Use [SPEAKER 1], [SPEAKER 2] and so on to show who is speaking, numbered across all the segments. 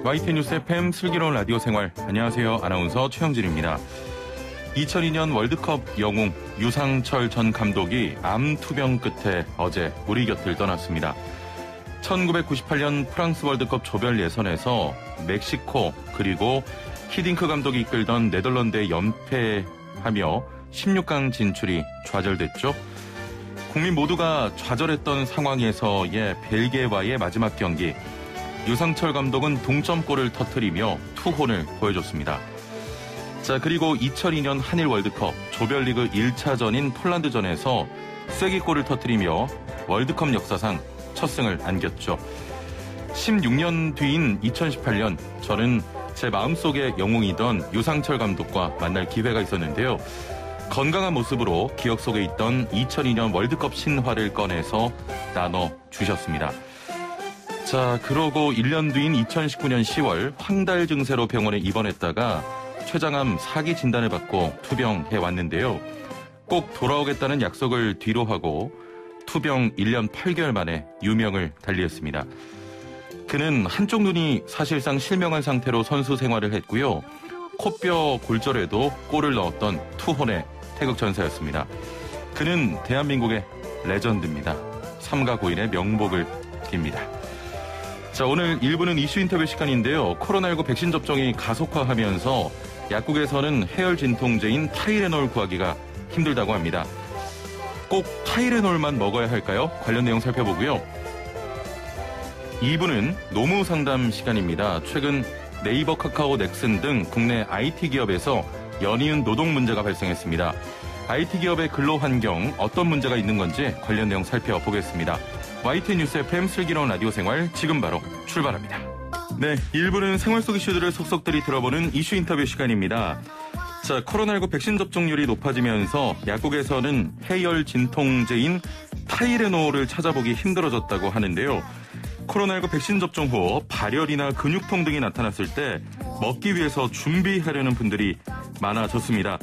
[SPEAKER 1] YTN뉴스 FM 슬기로운 라디오 생활. 안녕하세요. 아나운서 최영진입니다. 2002년 월드컵 영웅 유상철 전 감독이 암 투병 끝에 어제 우리 곁을 떠났습니다. 1998년 프랑스 월드컵 조별 예선에서 멕시코 그리고 히딩크 감독이 이끌던 네덜란드에 연패하며 16강 진출이 좌절됐죠. 국민 모두가 좌절했던 상황에서의 벨기에와의 마지막 경기. 유상철 감독은 동점골을 터뜨리며 투혼을 보여줬습니다. 자, 그리고 2002년 한일 월드컵 조별리그 1차전인 폴란드전에서 쐐기골을 터뜨리며 월드컵 역사상 첫 승을 안겼죠. 16년 뒤인 2018년 저는 제 마음속의 영웅이던 유상철 감독과 만날 기회가 있었는데요. 건강한 모습으로 기억 속에 있던 2002년 월드컵 신화를 꺼내서 나눠주셨습니다. 자, 그러고 1년 뒤인 2019년 10월 황달 증세로 병원에 입원했다가 췌장암 4기 진단을 받고 투병해 왔는데요. 꼭 돌아오겠다는 약속을 뒤로 하고 투병 1년 8개월 만에 유명을 달리했습니다. 그는 한쪽 눈이 사실상 실명한 상태로 선수 생활을 했고요. 코뼈 골절에도 골을 넣었던 투혼의 태극전사였습니다. 그는 대한민국의 레전드입니다. 삼가 고인의 명복을 빕니다. 자, 오늘 1부는 이슈 인터뷰 시간인데요. 코로나19 백신 접종이 가속화하면서 약국에서는 해열 진통제인 타이레놀 구하기가 힘들다고 합니다. 꼭 타이레놀만 먹어야 할까요? 관련 내용 살펴보고요. 2부는 노무 상담 시간입니다. 최근 네이버, 카카오, 넥슨 등 국내 IT 기업에서 연이은 노동 문제가 발생했습니다. IT 기업의 근로 환경 어떤 문제가 있는 건지 관련 내용 살펴보겠습니다. YTN 뉴스 FM 슬기로운 라디오 생활 지금 바로 출발합니다. 네, 1부는 생활 속 이슈들을 속속들이 들어보는 이슈 인터뷰 시간입니다. 자, 코로나19 백신 접종률이 높아지면서 약국에서는 해열 진통제인 타이레놀을 찾아보기 힘들어졌다고 하는데요. 코로나19 백신 접종 후 발열이나 근육통 등이 나타났을 때 먹기 위해서 준비하려는 분들이 많아졌습니다.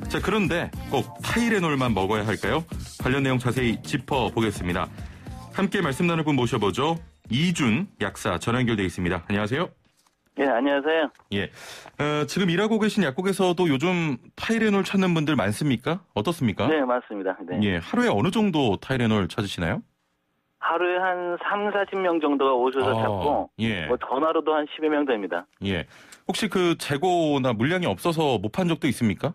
[SPEAKER 1] 자, 그런데 꼭 타이레놀만 먹어야 할까요? 관련 내용 자세히 짚어보겠습니다. 함께 말씀 나눌 분 모셔보죠. 이준 약사 전화 연결돼 있습니다. 안녕하세요.
[SPEAKER 2] 예, 안녕하세요.
[SPEAKER 1] 예, 지금 일하고 계신 약국에서도 요즘 타이레놀 찾는 분들 많습니까? 어떻습니까?
[SPEAKER 2] 네, 맞습니다. 네.
[SPEAKER 1] 예, 하루에 어느 정도 타이레놀 찾으시나요?
[SPEAKER 2] 하루에 한 3, 40명 정도가 오셔서 찾고,
[SPEAKER 1] 예.
[SPEAKER 2] 뭐 전화로도 한 10여 명 됩니다.
[SPEAKER 1] 예. 혹시 그 재고나 물량이 없어서 못 판 적도 있습니까?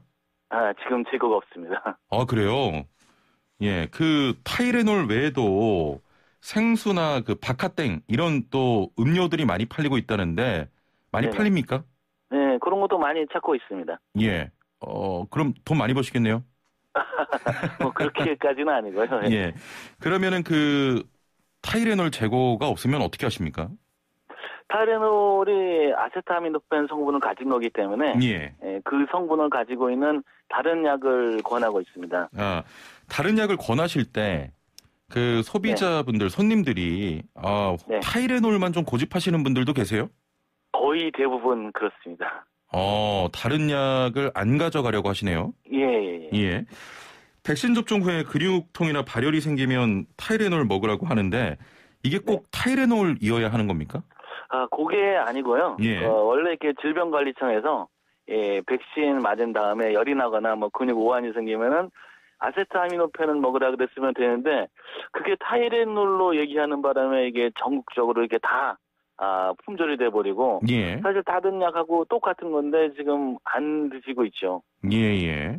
[SPEAKER 2] 아, 지금 재고가 없습니다.
[SPEAKER 1] 아, 그래요? 예, 그 타이레놀 외에도 생수나 그 박하땡 이런 또 음료들이 많이 팔리고 있다는데 많이
[SPEAKER 2] 네네.
[SPEAKER 1] 팔립니까?
[SPEAKER 2] 네, 그런 것도 많이 찾고 있습니다.
[SPEAKER 1] 예. 그럼 돈 많이 버시겠네요?
[SPEAKER 2] 뭐 그렇게까지는 아니고요.
[SPEAKER 1] 예. 그러면은 그 타이레놀 재고가 없으면 어떻게 하십니까?
[SPEAKER 2] 타이레놀이 아세트아미노펜 성분을 가진 거기 때문에
[SPEAKER 1] 예.
[SPEAKER 2] 그 성분을 가지고 있는 다른 약을 권하고 있습니다.
[SPEAKER 1] 아, 다른 약을 권하실 때 그 소비자분들, 손님들이
[SPEAKER 2] 네.
[SPEAKER 1] 타이레놀만 좀 고집하시는 분들도 계세요?
[SPEAKER 2] 거의 대부분 그렇습니다.
[SPEAKER 1] 다른 약을 안 가져가려고 하시네요.
[SPEAKER 2] 예.
[SPEAKER 1] 예. 백신 접종 후에 근육통이나 발열이 생기면 타이레놀 먹으라고 하는데 이게 꼭 타이레놀이어야 하는 겁니까?
[SPEAKER 2] 아, 그게 아니고요.
[SPEAKER 1] 예.
[SPEAKER 2] 원래 이렇게 질병관리청에서 백신 맞은 다음에 열이 나거나 뭐 근육 오한이 생기면은 아세트아미노펜을 먹으라 그랬으면 되는데 그게 타이레놀로 얘기하는 바람에 이게 전국적으로 이렇게 다 품절이 돼버리고
[SPEAKER 1] 예.
[SPEAKER 2] 사실 다른 약하고 똑같은 건데 지금 안 드시고 있죠.
[SPEAKER 1] 예.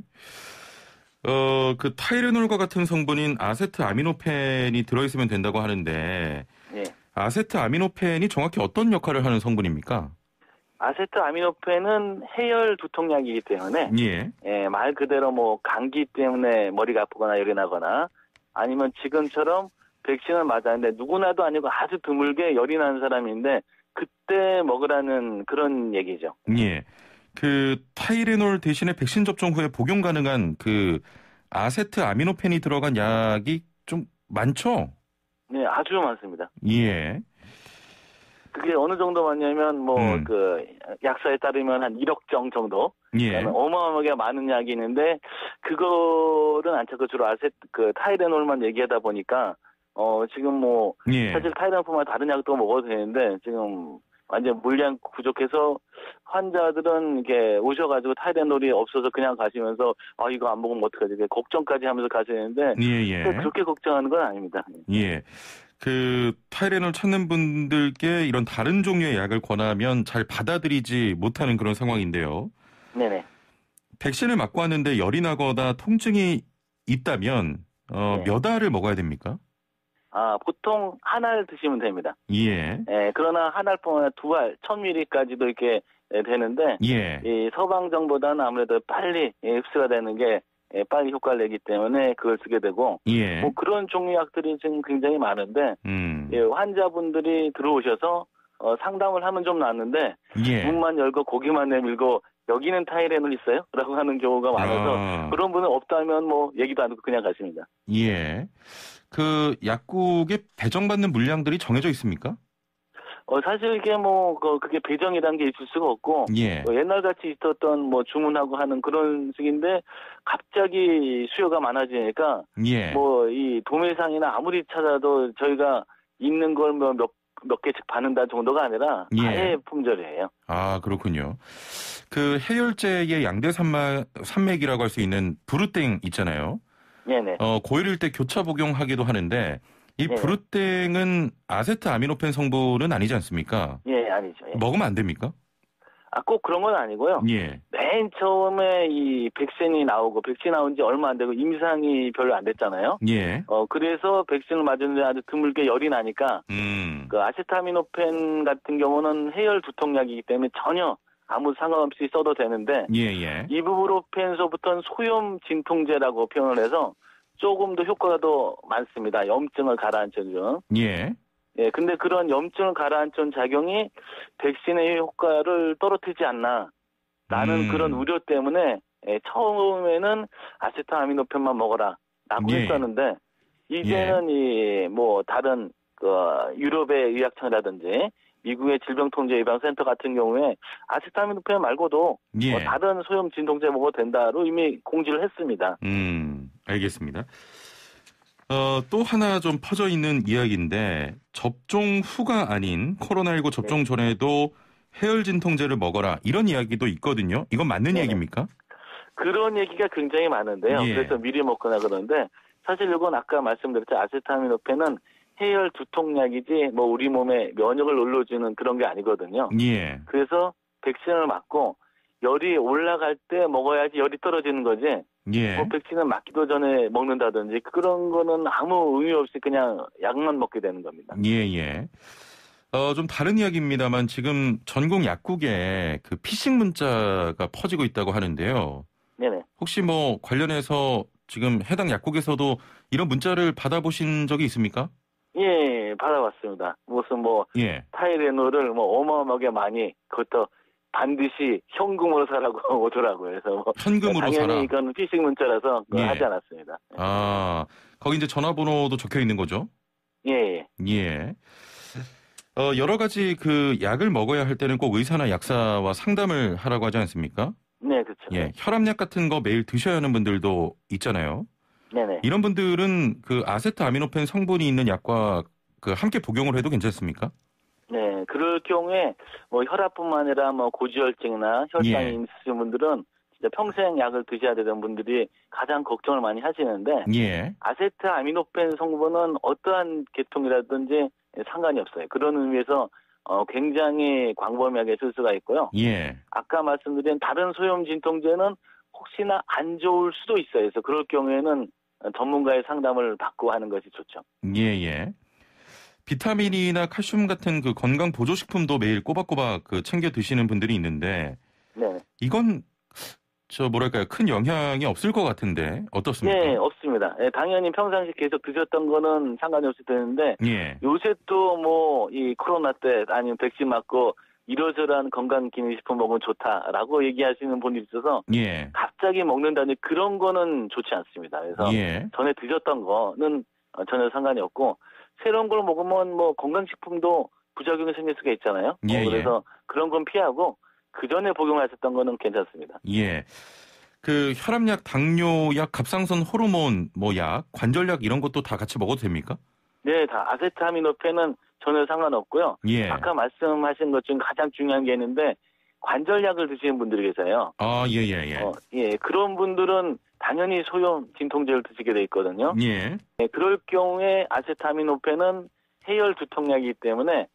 [SPEAKER 1] 그 타이레놀과 같은 성분인 아세트아미노펜이 들어있으면 된다고 하는데
[SPEAKER 2] 예.
[SPEAKER 1] 아세트아미노펜이 정확히 어떤 역할을 하는 성분입니까?
[SPEAKER 2] 아세트아미노펜은 해열 두통약이기 때문에 말 그대로 뭐 감기 때문에 머리가 아프거나 열이 나거나 아니면 지금처럼 백신을 맞았는데 누구나도 아니고 아주 드물게 열이 나는 사람인데 그때 먹으라는 그런 얘기죠.
[SPEAKER 1] 예. 그 타이레놀 대신에 백신 접종 후에 복용 가능한 그 아세트아미노펜이 들어간 약이 좀 많죠?
[SPEAKER 2] 네, 아주 많습니다.
[SPEAKER 1] 예.
[SPEAKER 2] 그게 어느 정도 많냐면 그 약사에 따르면 한 1억 정 정도.
[SPEAKER 1] 예.
[SPEAKER 2] 어마어마하게 많은 약이 있는데 그거는 안 찾고 주로 타이레놀만 얘기하다 보니까 지금 뭐
[SPEAKER 1] 예.
[SPEAKER 2] 사실 타이레놀뿐만 다른 약도 먹어도 되는데 지금 완전 물량 부족해서 환자들은 이게 오셔가지고 타이레놀이 없어서 그냥 가시면서 이거 안 먹으면 어떡하지? 걱정까지 하면서 가시는데
[SPEAKER 1] 예.
[SPEAKER 2] 그렇게 걱정하는 건 아닙니다.
[SPEAKER 1] 예. 그 타이레놀 찾는 분들께 이런 다른 종류의 약을 권하면 잘 받아들이지 못하는 그런 상황인데요.
[SPEAKER 2] 네네.
[SPEAKER 1] 백신을 맞고 왔는데 열이 나거나 통증이 있다면
[SPEAKER 2] 네.
[SPEAKER 1] 몇 알을 먹어야 됩니까?
[SPEAKER 2] 보통 한 알 드시면 됩니다.
[SPEAKER 1] 예.
[SPEAKER 2] 그러나 한 알뿐만 아니라 두 알, 1000ml까지도 이렇게 되는데,
[SPEAKER 1] 예.
[SPEAKER 2] 이 서방정보다는 아무래도 빨리 흡수가 되는 게 빨리 효과를 내기 때문에 그걸 쓰게 되고,
[SPEAKER 1] 예.
[SPEAKER 2] 뭐 그런 종류 약들이 지금 굉장히 많은데, 환자분들이 들어오셔서 상담을 하면 좀 낫는데,
[SPEAKER 1] 예.
[SPEAKER 2] 문만 열고 고기만 내밀고, 여기는 타이레놀 있어요? 라고 하는 경우가 많아서, 그런 분은 없다면 뭐 얘기도 안 하고 그냥 가십니다.
[SPEAKER 1] 예. 그 약국에 배정받는 물량들이 정해져 있습니까?
[SPEAKER 2] 사실 이게 그게 배정이라는 게 있을 수가 없고,
[SPEAKER 1] 예.
[SPEAKER 2] 옛날 같이 있었던 수문하고 하는 그런 식인데, 갑자기 수요가 많아지니까,
[SPEAKER 1] 예.
[SPEAKER 2] 이 도매상이나 아무리 찾아도 저희가 있는 걸 몇 개씩 받는다 정도가 아니라,
[SPEAKER 1] 예.
[SPEAKER 2] 아예 품절이에요.
[SPEAKER 1] 그렇군요. 그 해열제의 양대 산맥이라고 할 수 있는 브루땡 있잖아요.
[SPEAKER 2] 네네.
[SPEAKER 1] 고열일 때 교차 복용하기도 하는데, 이
[SPEAKER 2] 네네.
[SPEAKER 1] 브루땡은 아세트아미노펜 성분은 아니지 않습니까?
[SPEAKER 2] 예, 아니죠. 예.
[SPEAKER 1] 먹으면 안 됩니까?
[SPEAKER 2] 꼭 그런 건 아니고요.
[SPEAKER 1] 예.
[SPEAKER 2] 맨 처음에 이 백신이 나오고, 백신 나온 지 얼마 안 되고, 임상이 별로 안 됐잖아요.
[SPEAKER 1] 예.
[SPEAKER 2] 그래서 백신을 맞았는데 아주 드물게 열이 나니까, 그 아세타미노펜 같은 경우는 해열 두통약이기 때문에 전혀 아무 상관없이 써도 되는데,
[SPEAKER 1] 예.
[SPEAKER 2] 이부브로펜서부터는 소염 진통제라고 표현을 해서 조금 더 효과가 더 많습니다. 염증을 가라앉혀주는.
[SPEAKER 1] 예.
[SPEAKER 2] 근데 그런 염증을 가라앉히는 작용이 백신의 효과를 떨어뜨리지 않나. 라는 그런 우려 때문에 처음에는 아세타미노펜만 먹어라. 라고 했었는데, 이제는 다른 유럽의 의약청이라든지 미국의 질병통제예방센터 같은 경우에 아세타미노펜 말고도 다른 소염 진통제 먹어도 된다로 이미 공지를 했습니다.
[SPEAKER 1] 알겠습니다. 또 하나 좀 퍼져 있는 이야기인데 접종 후가 아닌 코로나19 접종 전에도 해열 진통제를 먹어라 이런 이야기도 있거든요. 이건 맞는 얘기입니까?
[SPEAKER 2] 그런 얘기가 굉장히 많은데요. 그래서 미리 먹거나 그러는데 사실 이건 아까 말씀드렸죠. 아세타미노펜은 해열 두통약이지 우리 몸에 면역을 올려주는 그런 게 아니거든요.
[SPEAKER 1] 예.
[SPEAKER 2] 그래서 백신을 맞고 열이 올라갈 때 먹어야지 열이 떨어지는 거지.
[SPEAKER 1] 예.
[SPEAKER 2] 백신을 맞기도 전에 먹는다든지 그런 거는 아무 의미 없이 그냥 약만 먹게 되는 겁니다.
[SPEAKER 1] 예. 좀 다른 이야기입니다만 지금 전국 약국에 그 피싱 문자가 퍼지고 있다고 하는데요.
[SPEAKER 2] 네네.
[SPEAKER 1] 혹시 관련해서 지금 해당 약국에서도 이런 문자를 받아보신 적이 있습니까?
[SPEAKER 2] 예, 받아봤습니다. 무슨 타이레놀을 어마어마하게 많이 그것도 반드시 현금으로 사라고 오더라고요. 그래서
[SPEAKER 1] 현금으로
[SPEAKER 2] 당연히
[SPEAKER 1] 사라.
[SPEAKER 2] 이건 피싱 문자라서 하지 않았습니다.
[SPEAKER 1] 거기 이제 전화번호도 적혀 있는 거죠?
[SPEAKER 2] 예.
[SPEAKER 1] 여러 가지 그 약을 먹어야 할 때는 꼭 의사나 약사와 상담을 하라고 하지 않습니까?
[SPEAKER 2] 네, 그렇죠.
[SPEAKER 1] 예, 혈압약 같은 거 매일 드셔야 하는 분들도 있잖아요.
[SPEAKER 2] 네네.
[SPEAKER 1] 이런 분들은 그 아세트아미노펜 성분이 있는 약과 그 함께 복용을 해도 괜찮습니까?
[SPEAKER 2] 네, 그럴 경우에 혈압뿐만 아니라 고지혈증이나 혈당이 있으신 분들은 진짜 평생 약을 드셔야 되는 분들이 가장 걱정을 많이 하시는데 아세트아미노펜 성분은 어떠한 계통이라든지 상관이 없어요. 그런 의미에서 굉장히 광범위하게 쓸 수가 있고요. 아까 말씀드린 다른 소염 진통제는 혹시나 안 좋을 수도 있어요. 그래서 그럴 경우에는 전문가의 상담을 받고 하는 것이 좋죠.
[SPEAKER 1] 비타민이나 칼슘 같은 그 건강 보조식품도 매일 꼬박꼬박 챙겨 드시는 분들이 있는데 이건 큰 영향이 없을 것 같은데 어떻습니까?
[SPEAKER 2] 네, 없습니다. 당연히 평상시 계속 드셨던 거는 상관이 없을 텐데 요새 또 이 코로나 때 아니면 백신 맞고 이러저러한 건강기능식품 먹으면 좋다라고 얘기하시는 분이 있어서 갑자기 먹는다니 그런 거는 좋지 않습니다. 그래서 전에 드셨던 거는 전혀 상관이 없고 새로운 걸 먹으면 건강식품도 부작용이 생길 수가 있잖아요. 그래서 그런 건 피하고 그 전에 복용하셨던 거는 괜찮습니다.
[SPEAKER 1] 그 혈압약, 당뇨약, 갑상선 호르몬 약, 관절약 이런 것도 다 같이 먹어도 됩니까?
[SPEAKER 2] 네, 다 아세타미노펜은 전혀 상관없고요.
[SPEAKER 1] 예.
[SPEAKER 2] 아까 말씀하신 것 중 가장 중요한 게 있는데 관절약을 드시는 분들이 계세요.
[SPEAKER 1] 아, 예.
[SPEAKER 2] 예, 그런 분들은 당연히 소염 진통제를 드시게 돼 있거든요.
[SPEAKER 1] 예.
[SPEAKER 2] 예, 그럴 경우에 아세타미노펜은 해열 두통약이기 때문에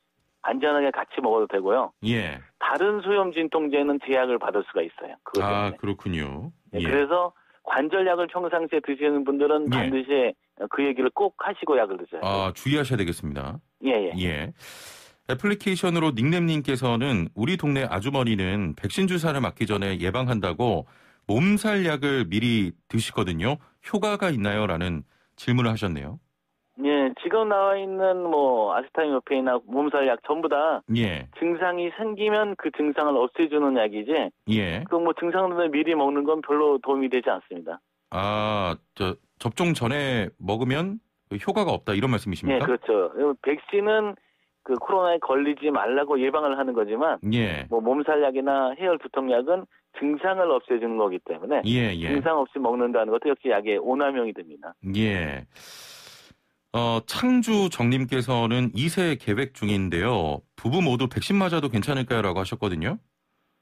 [SPEAKER 2] 안전하게 같이 먹어도 되고요.
[SPEAKER 1] 예.
[SPEAKER 2] 다른 소염 진통제는 제약을 받을 수가 있어요. 그것 때문에.
[SPEAKER 1] 아, 그렇군요.
[SPEAKER 2] 예,
[SPEAKER 1] 예.
[SPEAKER 2] 그래서 관절약을 평상시에 드시는 분들은
[SPEAKER 1] 예.
[SPEAKER 2] 반드시 그 얘기를 꼭 하시고 약을 드셔야 돼요.
[SPEAKER 1] 아, 주의하셔야 되겠습니다.
[SPEAKER 2] 예.
[SPEAKER 1] 예. 애플리케이션으로 닉nem님께서는 우리 동네 아주머니는 백신 주사를 맞기 전에 예방한다고 몸살 약을 미리 드시거든요. 효과가 있나요? 라는 질문을 하셨네요.
[SPEAKER 2] 예, 지금 나와 있는 아세타미노펜이나 몸살약 전부 다
[SPEAKER 1] 예.
[SPEAKER 2] 증상이 생기면 그 증상을 없애주는 약이지.
[SPEAKER 1] 예.
[SPEAKER 2] 그 증상을 미리 먹는 건 별로 도움이 되지 않습니다.
[SPEAKER 1] 아, 접종 전에 먹으면 효과가 없다 이런 말씀이십니까?
[SPEAKER 2] 예, 그렇죠. 백신은 그 코로나에 걸리지 말라고 예방을 하는 거지만
[SPEAKER 1] 예.
[SPEAKER 2] 몸살약이나 해열 두통약은 증상을 없애주는 거기 때문에
[SPEAKER 1] 예.
[SPEAKER 2] 증상 없이 먹는다는 것도 역시 약의 오남용이 됩니다.
[SPEAKER 1] 예. 창주 정님께서는 2세 계획 중인데요. 부부 모두 백신 맞아도 괜찮을까요? 라고 하셨거든요.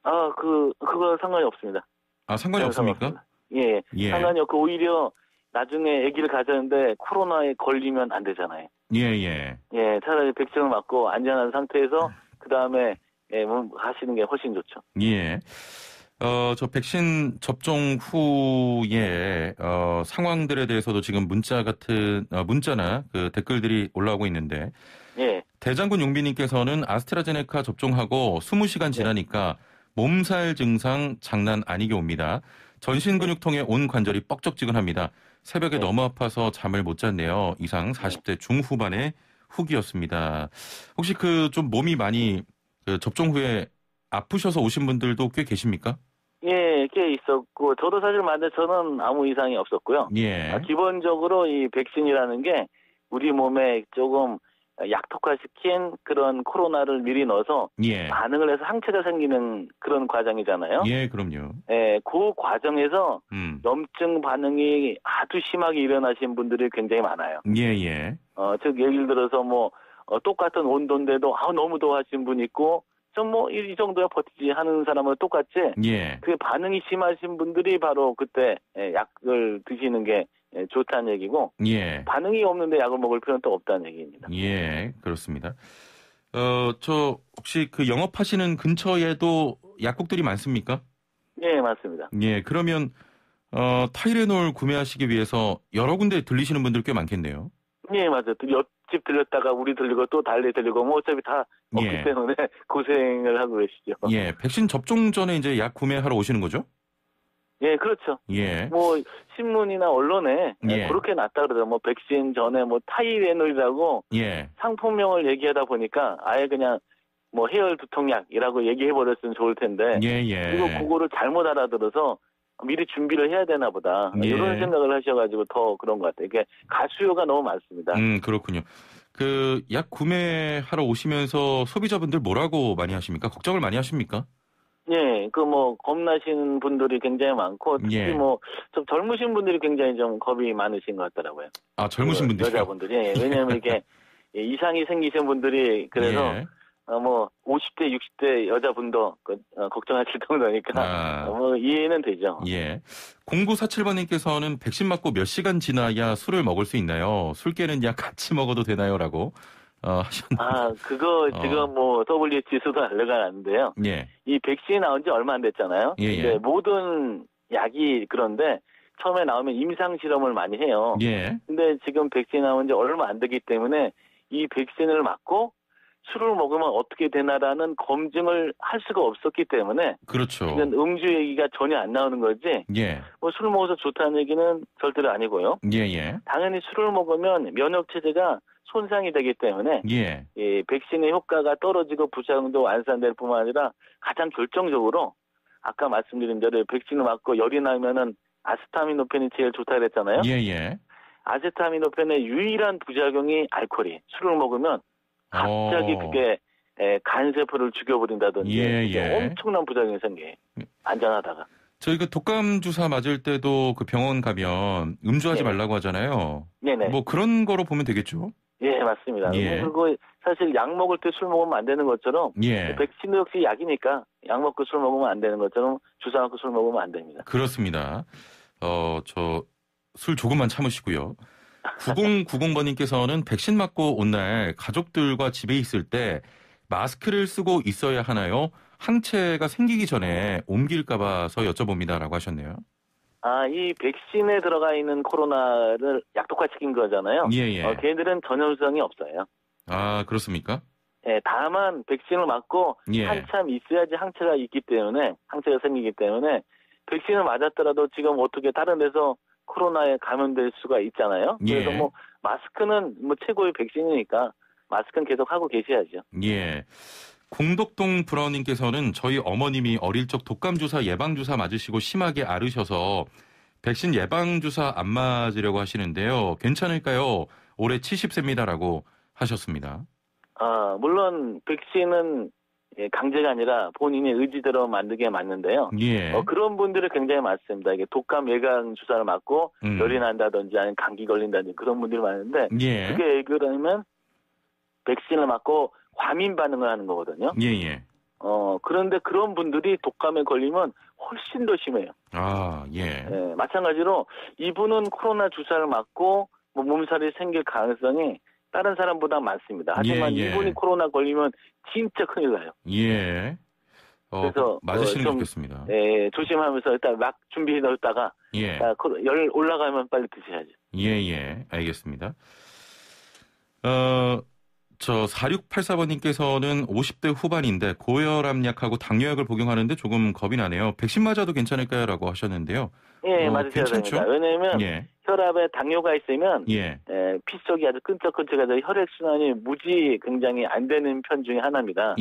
[SPEAKER 2] 아, 그거 상관이 없습니다.
[SPEAKER 1] 아, 상관이 없습니까?
[SPEAKER 2] 예.
[SPEAKER 1] 예.
[SPEAKER 2] 상관이 없고 오히려 나중에 아기를 가졌는데 코로나에 걸리면 안 되잖아요.
[SPEAKER 1] 예.
[SPEAKER 2] 예, 차라리 백신을 맞고 안전한 상태에서 그 다음에 하시는 게 훨씬 좋죠.
[SPEAKER 1] 예. 저 백신 접종 후에 상황들에 대해서도 지금 문자나 그 댓글들이 올라오고 있는데
[SPEAKER 2] 예.
[SPEAKER 1] 대장군 용비님께서는 아스트라제네카 접종하고 20시간 지나니까 몸살 증상 장난 아니게 옵니다. 전신 근육통에 온 관절이 뻑적지근합니다. 새벽에 너무 아파서 잠을 못 잤네요. 이상 40대 중후반의 후기였습니다. 혹시 좀 몸이 많이 접종 후에 아프셔서 오신 분들도 꽤 계십니까?
[SPEAKER 2] 예, 꽤 있었고 저도 사실 맞는데 저는 아무 이상이 없었고요.
[SPEAKER 1] 예.
[SPEAKER 2] 기본적으로 이 백신이라는 게 우리 몸에 조금 약독화시킨 그런 코로나를 미리 넣어서
[SPEAKER 1] 예.
[SPEAKER 2] 반응을 해서 항체가 생기는 그런 과정이잖아요.
[SPEAKER 1] 예, 그럼요.
[SPEAKER 2] 예, 그 과정에서 염증 반응이 아주 심하게 일어나신 분들이 굉장히 많아요.
[SPEAKER 1] 예.
[SPEAKER 2] 즉 예를 들어서 똑같은 온도인데도 너무 더워하신 분 있고 좀 이 정도야 버티지 하는 사람은 똑같지.
[SPEAKER 1] 예.
[SPEAKER 2] 그 반응이 심하신 분들이 바로 그때 약을 드시는 게 좋다는 얘기고.
[SPEAKER 1] 예.
[SPEAKER 2] 반응이 없는데 약을 먹을 필요는 또 없다는 얘기입니다.
[SPEAKER 1] 예, 그렇습니다. 저 혹시 그 영업하시는 근처에도 약국들이 많습니까?
[SPEAKER 2] 예, 맞습니다.
[SPEAKER 1] 예, 그러면 타이레놀 구매하시기 위해서 여러 군데 들리시는 분들 꽤 많겠네요.
[SPEAKER 2] 예, 맞아요. 옆집 들렸다가 우리 들리고 또 달리 들리고 어차피 다 없기 때문에 고생을 하고 계시죠.
[SPEAKER 1] 예, 백신 접종 전에 이제 약 구매하러 오시는 거죠?
[SPEAKER 2] 예, 그렇죠.
[SPEAKER 1] 예.
[SPEAKER 2] 신문이나 언론에 그렇게 났다 그러죠. 백신 전에 타이레놀이라고 상품명을 얘기하다 보니까 아예 그냥 해열 두통약이라고 얘기해 버렸으면 좋을 텐데. 그리고 그거를 잘못 알아들어서 미리 준비를 해야 되나 보다. 이런 생각을 하셔가지고 더 그런 것 같아요. 이게 가수요가 너무 많습니다.
[SPEAKER 1] 그렇군요. 그 약 구매하러 오시면서 소비자분들 뭐라고 많이 하십니까? 걱정을 많이 하십니까?
[SPEAKER 2] 예, 겁나시는 분들이 굉장히 많고, 특히 좀 젊으신 분들이 굉장히 좀 겁이 많으신 것 같더라고요.
[SPEAKER 1] 아, 젊으신 분들이요?
[SPEAKER 2] 여자분들이. 왜냐면 이게 이상이 생기신 분들이, 그래서, 50대, 60대 여자분도 걱정하실 정도니까, 이해는 되죠.
[SPEAKER 1] 예. 0947번님께서는 백신 맞고 몇 시간 지나야 술을 먹을 수 있나요? 술 깨는 약 같이 먹어도 되나요? 라고. 하셨는데.
[SPEAKER 2] 그거 지금 WHO도 알려가 났는데요.
[SPEAKER 1] 예.
[SPEAKER 2] 이 백신이 나온 지 얼마 안 됐잖아요. 근데 모든 약이 그런데 처음에 나오면 임상 실험을 많이 해요.
[SPEAKER 1] 예.
[SPEAKER 2] 근데 지금 백신이 나온 지 얼마 안 되기 때문에 이 백신을 맞고 술을 먹으면 어떻게 되나라는 검증을 할 수가 없었기 때문에.
[SPEAKER 1] 그렇죠.
[SPEAKER 2] 이건 음주 얘기가 전혀 안 나오는 거지.
[SPEAKER 1] 예.
[SPEAKER 2] 술 먹어서 좋다는 얘기는 절대로 아니고요.
[SPEAKER 1] 예.
[SPEAKER 2] 당연히 술을 먹으면 면역 체제가 손상이 되기 때문에 이 백신의 효과가 떨어지고 부작용도 완산될 뿐만 아니라 가장 결정적으로 아까 말씀드린 대로 백신을 맞고 열이 나면은 아세타미노펜이 제일 좋다 그랬잖아요.
[SPEAKER 1] 예.
[SPEAKER 2] 아세타미노펜의 유일한 부작용이 알코올이. 술을 먹으면 갑자기 그게 간세포를 죽여버린다든지 엄청난 부작용이 생겨요. 안전하다가.
[SPEAKER 1] 저희 독감 주사 맞을 때도 그 병원 가면 음주하지 말라고 하잖아요.
[SPEAKER 2] 네네.
[SPEAKER 1] 그런 거로 보면 되겠죠?
[SPEAKER 2] 예, 맞습니다.
[SPEAKER 1] 예.
[SPEAKER 2] 그리고 사실 약 먹을 때 술 먹으면 안 되는 것처럼
[SPEAKER 1] 예.
[SPEAKER 2] 백신도 역시 약이니까 약 먹고 술 먹으면 안 되는 것처럼 주사 맞고 술 먹으면 안 됩니다.
[SPEAKER 1] 그렇습니다. 저 술 조금만 참으시고요. 9090번님께서는 백신 맞고 온 날 가족들과 집에 있을 때 마스크를 쓰고 있어야 하나요? 항체가 생기기 전에 옮길까 봐서 여쭤봅니다라고 하셨네요.
[SPEAKER 2] 이 백신에 들어가 있는 코로나를 약독화시킨 거잖아요.
[SPEAKER 1] 예.
[SPEAKER 2] 걔들은 전염성이 없어요.
[SPEAKER 1] 아, 그렇습니까?
[SPEAKER 2] 예, 다만 백신을 맞고
[SPEAKER 1] 예.
[SPEAKER 2] 한참 있어야지 항체가 생기기 때문에 백신을 맞았더라도 지금 어떻게 다른 데서 코로나에 감염될 수가 있잖아요. 그래서
[SPEAKER 1] 예.
[SPEAKER 2] 마스크는 최고의 백신이니까 마스크는 계속 하고 계셔야죠.
[SPEAKER 1] 예. 공덕동 브라운님께서는 저희 어머님이 어릴 적 독감주사 예방주사 맞으시고 심하게 앓으셔서 백신 예방주사 안 맞으려고 하시는데요. 괜찮을까요? 올해 70세입니다라고 하셨습니다.
[SPEAKER 2] 물론 백신은 강제가 아니라 본인의 의지대로 만들게 맞는데요.
[SPEAKER 1] 예.
[SPEAKER 2] 그런 분들이 굉장히 많습니다. 이게 독감 예방 주사를 맞고 열이 난다든지 아니면 감기 걸린다든지 그런 분들이 많은데
[SPEAKER 1] 예.
[SPEAKER 2] 그게 그러면 백신을 맞고 과민 반응을 하는 거거든요.
[SPEAKER 1] 예.
[SPEAKER 2] 그런데 그런 분들이 독감에 걸리면 훨씬 더 심해요.
[SPEAKER 1] 예.
[SPEAKER 2] 마찬가지로 이분은 코로나 주사를 맞고 몸살이 생길 가능성이 다른 사람보다 많습니다. 하지만 이분이 코로나 걸리면 진짜 큰일 나요.
[SPEAKER 1] 예.
[SPEAKER 2] 그래서
[SPEAKER 1] 맞으시는 게 좋겠습니다.
[SPEAKER 2] 조심하면서 일단 막 준비해 놓다가 열 올라가면 빨리 드셔야죠.
[SPEAKER 1] 예. 알겠습니다. 저 4684번님께서는 50대 후반인데 고혈압약하고 당뇨약을 복용하는데 조금 겁이 나네요. 백신 맞아도 괜찮을까요? 라고 하셨는데요.
[SPEAKER 2] 예, 맞으셔야 됩니다. 왜냐하면 혈압에 당뇨가 있으면 피 속이 아주 끈적끈적해서 혈액순환이 무지 굉장히 안 되는 편 중에 하나입니다.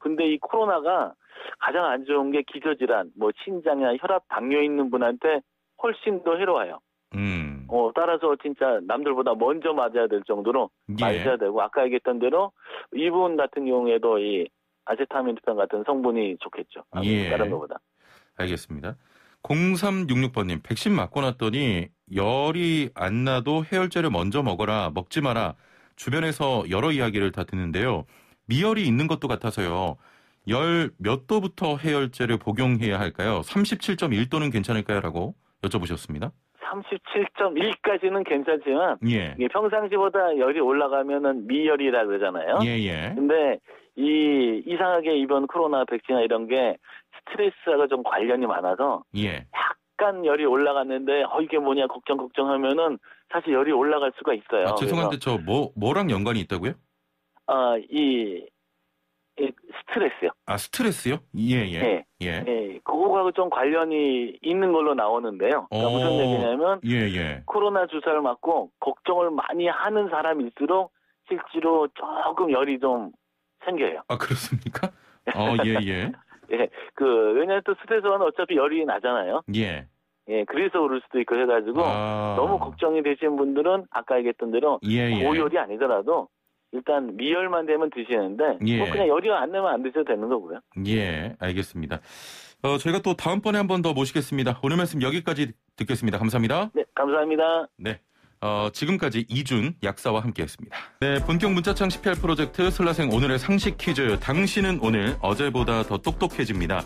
[SPEAKER 2] 근데 이 코로나가 가장 안 좋은 게 기저질환, 신장이나 혈압 당뇨 있는 분한테 훨씬 더 해로워요. 따라서 진짜 남들보다 먼저 맞아야 될 정도로 맞아야 되고 아까 얘기했던 대로 이분 같은 경우에도 이 아세타민노펜 같은 성분이 좋겠죠. 다른 것보다.
[SPEAKER 1] 알겠습니다. 0366번님 백신 맞고 났더니 열이 안 나도 해열제를 먼저 먹어라 먹지 마라 주변에서 여러 이야기를 다 듣는데요. 미열이 있는 것도 같아서요. 열 몇 도부터 해열제를 복용해야 할까요? 37.1도는 괜찮을까요? 라고 여쭤보셨습니다.
[SPEAKER 2] 37.1까지는 괜찮지만 이게 평상시보다 열이 올라가면은 미열이라 그러잖아요. 근데 이상하게 이번 코로나 백신이나 이런 게 스트레스하고 좀 관련이 많아서 약간 열이 올라갔는데 이게 뭐냐 걱정하면은 사실 열이 올라갈 수가 있어요.
[SPEAKER 1] 죄송한데 저 뭐랑 연관이 있다고요?
[SPEAKER 2] 스트레스요.
[SPEAKER 1] 스트레스요?
[SPEAKER 2] 그거하고 좀 관련이 있는 걸로 나오는데요. 그러니까 무슨 얘기냐면 코로나 주사를 맞고 걱정을 많이 하는 사람일수록 실제로 조금 열이 좀 생겨요.
[SPEAKER 1] 그렇습니까?
[SPEAKER 2] 왜냐하면 또 스트레스는 어차피 열이 나잖아요. 그래서 그럴 수도 있고 해가지고 너무 걱정이 되신 분들은 아까 얘기했던 대로 고열이 아니더라도 일단 미열만 되면 드시는데 그냥 열이 안 나면 안 드셔도 되는 거고요.
[SPEAKER 1] 알겠습니다. 저희가 또 다음번에 한 번 더 모시겠습니다. 오늘 말씀 여기까지 듣겠습니다. 감사합니다.
[SPEAKER 2] 네, 감사합니다.
[SPEAKER 1] 네. 지금까지 이준 약사와 함께했습니다. 네, 본격 문자창 18 프로젝트 슬라생 오늘의 상식 퀴즈. 당신은 오늘 어제보다 더 똑똑해집니다.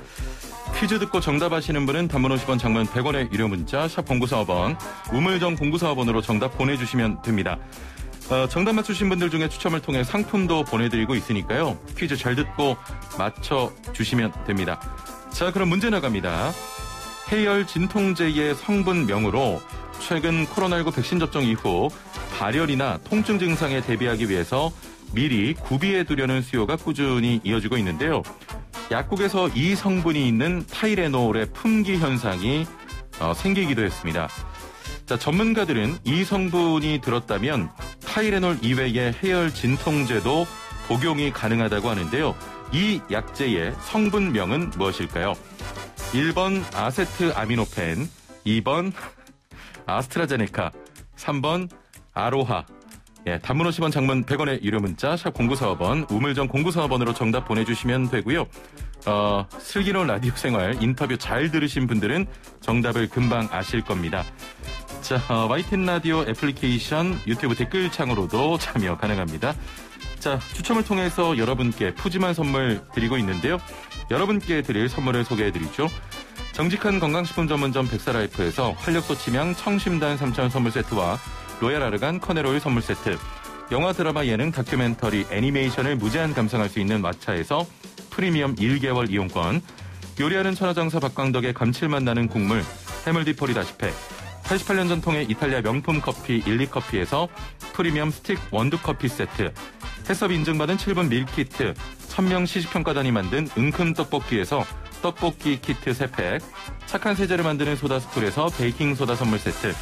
[SPEAKER 1] 퀴즈 듣고 정답하시는 분은 단문 50원, 장문 100원의 유료 문자 샵 0945번, 우물정 0945번으로 정답 보내주시면 됩니다. 정답 맞추신 분들 중에 추첨을 통해 상품도 보내드리고 있으니까요. 퀴즈 잘 듣고 맞춰주시면 됩니다. 자, 그럼 문제 나갑니다. 해열 진통제의 성분명으로 최근 코로나19 백신 접종 이후 발열이나 통증 증상에 대비하기 위해서 미리 구비해 두려는 수요가 꾸준히 이어지고 있는데요. 약국에서 이 성분이 있는 타이레놀의 품귀 현상이 생기기도 했습니다. 자, 전문가들은 이 성분이 들었다면 타이레놀 이외의 해열 진통제도 복용이 가능하다고 하는데요. 이 약제의 성분명은 무엇일까요? 1번 아세트아미노펜, 2번 아스트라제네카, 3번 아로하. 단문 50원, 장문 100원의 유료 문자 샵 0945번, 우물정 0945번으로 정답 보내주시면 되고요. 슬기로운 라디오 생활 인터뷰 잘 들으신 분들은 정답을 금방 아실 겁니다. 자, YTN 라디오 애플리케이션 유튜브 댓글창으로도 참여 가능합니다. 자, 추첨을 통해서 여러분께 푸짐한 선물 드리고 있는데요. 여러분께 드릴 선물을 소개해드리죠. 정직한 건강식품 전문점 백사라이프에서 활력소 치명 청심단 3,000원 선물 세트와 로얄 아르간 커넬오일 선물 세트, 영화 드라마 예능 다큐멘터리 애니메이션을 무제한 감상할 수 있는 왓챠에서 프리미엄 1개월 이용권, 요리하는 천하장사 박광덕의 감칠맛 나는 국물 해물디포리 다시팩, 88년 전통의 이탈리아 명품 커피 일리커피에서 프리미엄 스틱 원두커피 세트, 해썹 인증받은 7분 밀키트, 1000명 시식평가단이 만든 은큼 떡볶이에서 떡볶이 키트 3팩, 착한 세제를 만드는 소다스쿨에서 베이킹소다 선물 세트,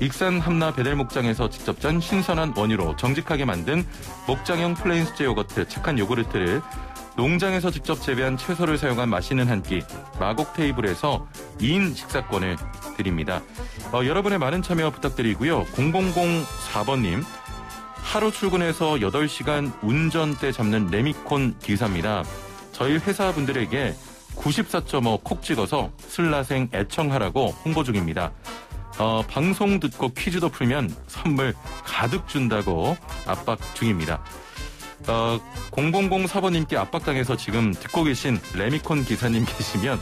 [SPEAKER 1] 익산 함나 베델 목장에서 직접 짠 신선한 원유로 정직하게 만든 목장형 플레인 수제 요거트 착한 요구르트를, 농장에서 직접 재배한 채소를 사용한 맛있는 한 끼 마곡 테이블에서 2인 식사권을 드립니다. 여러분의 많은 참여 부탁드리고요. 0004번님, 하루 출근해서 8시간 운전대 잡는 레미콘 기사입니다. 저희 회사분들에게 94.5 콕 찍어서 슬라생 애청하라고 홍보 중입니다. 방송 듣고 퀴즈도 풀면 선물 가득 준다고 압박 중입니다. 0004번님께 압박당해서 지금 듣고 계신 레미콘 기사님 계시면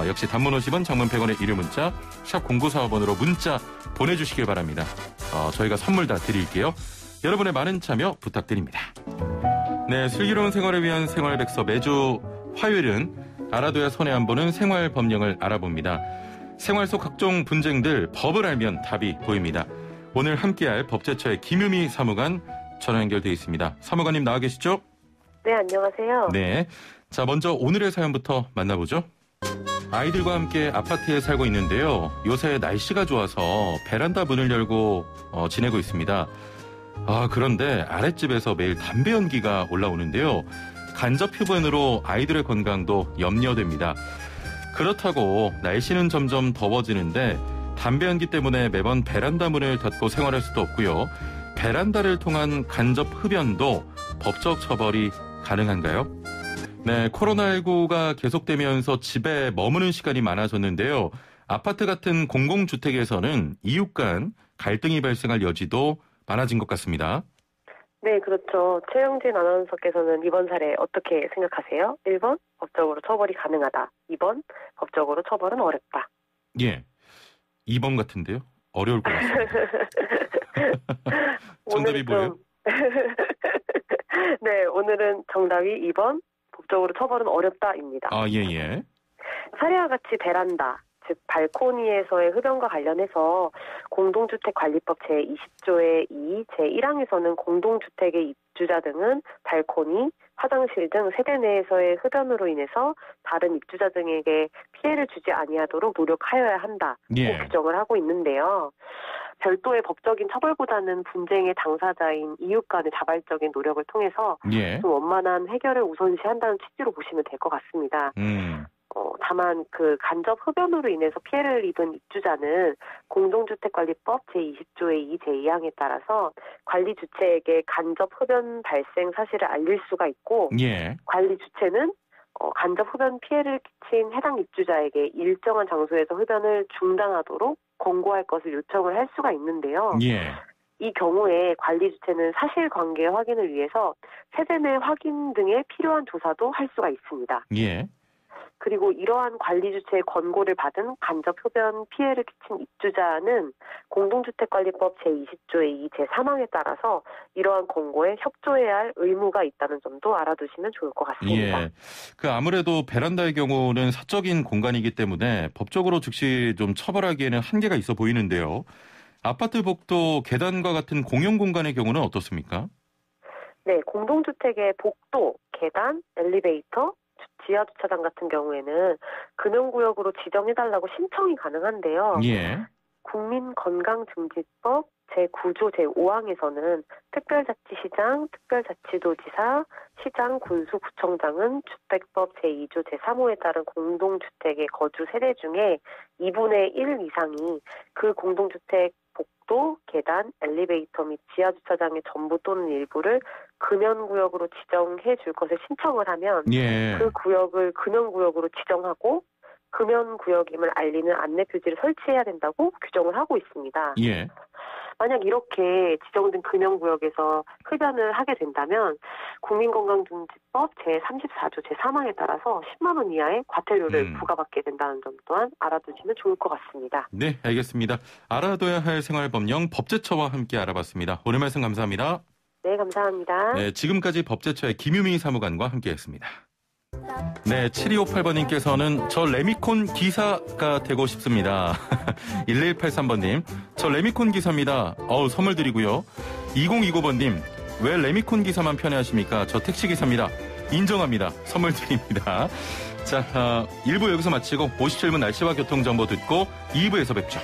[SPEAKER 1] 역시 단문 50원, 장문 100원의 유료 문자 샵 0945번으로 문자 보내주시길 바랍니다. 저희가 선물 다 드릴게요. 여러분의 많은 참여 부탁드립니다. 네, 슬기로운 생활을 위한 생활백서 매주 화요일은 알아둬야 손해 안 보는 생활법령을 알아봅니다. 생활 속 각종 분쟁들 법을 알면 답이 보입니다. 오늘 함께할 법제처의 김유미 사무관 전화 연결돼 있습니다. 사무관님 나와 계시죠?
[SPEAKER 3] 네, 안녕하세요.
[SPEAKER 1] 네. 자, 먼저 오늘의 사연부터 만나보죠. 아이들과 함께 아파트에 살고 있는데요. 요새 날씨가 좋아서 베란다 문을 열고 지내고 있습니다. 그런데 아랫집에서 매일 담배 연기가 올라오는데요. 간접 흡연으로 아이들의 건강도 염려됩니다. 그렇다고 날씨는 점점 더워지는데 담배 연기 때문에 매번 베란다 문을 닫고 생활할 수도 없고요. 베란다를 통한 간접 흡연도 법적 처벌이 가능한가요? 네, 코로나19가 계속되면서 집에 머무는 시간이 많아졌는데요. 아파트 같은 공공주택에서는 이웃 간 갈등이 발생할 여지도 많아진 것 같습니다.
[SPEAKER 3] 네, 그렇죠. 최영진 아나운서께서는 이번 사례 어떻게 생각하세요? 1번, 법적으로 처벌이 가능하다. 2번, 법적으로 처벌은 어렵다.
[SPEAKER 1] 예, 2번 같은데요. 어려울 것 같습니다. 정답이 뭐예요?
[SPEAKER 3] 네, 오늘은 정답이 2번, 법적으로 처벌은 어렵다입니다.
[SPEAKER 1] 예.
[SPEAKER 3] 사례와 같이 베란다, 즉 발코니에서의 흡연과 관련해서 공동주택관리법 제20조의 2, 제1항에서는 공동주택의 입주자 등은 발코니, 화장실 등 세대 내에서의 흡연으로 인해서 다른 입주자 등에게 피해를 주지 아니하도록 노력하여야 한다고 규정을 하고 있는데요. 별도의 법적인 처벌보다는 분쟁의 당사자인 이웃 간의 자발적인 노력을 통해서 좀 원만한 해결을 우선시한다는 취지로 보시면 될 것 같습니다. 다만 그 간접 흡연으로 인해서 피해를 입은 입주자는 공동주택관리법 제20조의 2, 제2항에 따라서 관리 주체에게 간접 흡연 발생 사실을 알릴 수가 있고 관리 주체는 간접 흡연 피해를 끼친 해당 입주자에게 일정한 장소에서 흡연을 중단하도록 권고할 것을 요청을 할 수가 있는데요. 이 경우에 관리 주체는 사실관계 확인을 위해서 세대 내 확인 등의 필요한 조사도 할 수가 있습니다. 그리고 이러한 관리 주체의 권고를 받은 간접 흡연 피해를 끼친 입주자는 공동주택관리법 제20조의 2, 제3항에 따라서 이러한 권고에 협조해야 할 의무가 있다는 점도 알아두시면 좋을 것 같습니다.
[SPEAKER 1] 아무래도 베란다의 경우는 사적인 공간이기 때문에 법적으로 즉시 좀 처벌하기에는 한계가 있어 보이는데요. 아파트 복도, 계단과 같은 공용 공간의 경우는 어떻습니까? 네,
[SPEAKER 3] 공동주택의 복도, 계단, 엘리베이터, 지하주차장 같은 경우에는 금연구역으로 지정해달라고 신청이 가능한데요. 국민건강증진법 제9조 제5항에서는 특별자치시장, 특별자치도지사, 시장, 군수, 구청장은 주택법 제2조 제3호에 따른 공동주택의 거주 세대 중에 2분의 1 이상이 그 공동주택 복도, 계단, 엘리베이터 및 지하주차장의 전부 또는 일부를 금연구역으로 지정해 줄 것을 신청을 하면 그 구역을 금연구역으로 지정하고 금연구역임을 알리는 안내 표지를 설치해야 된다고 규정을 하고 있습니다.
[SPEAKER 1] 예.
[SPEAKER 3] 만약 이렇게 지정된 금연구역에서 흡연을 하게 된다면 국민건강중지법 제34조 제3항에 따라서 10만 원 이하의 과태료를 부과받게 된다는 점 또한 알아두시면 좋을 것 같습니다.
[SPEAKER 1] 네, 알겠습니다. 알아둬야 할 생활법령 법제처와 함께 알아봤습니다. 오늘 말씀 감사합니다.
[SPEAKER 3] 네, 감사합니다.
[SPEAKER 1] 네, 지금까지 법제처의 김유미 사무관과 함께했습니다. 네, 7258번님께서는 저 레미콘 기사가 되고 싶습니다. 1183번님, 저 레미콘 기사입니다. 선물 드리고요. 2029번님, 왜 레미콘 기사만 편애하십니까? 저 택시기사입니다. 인정합니다. 선물 드립니다. 자, 1부 여기서 마치고 57분 날씨와 교통정보 듣고 2부에서 뵙죠.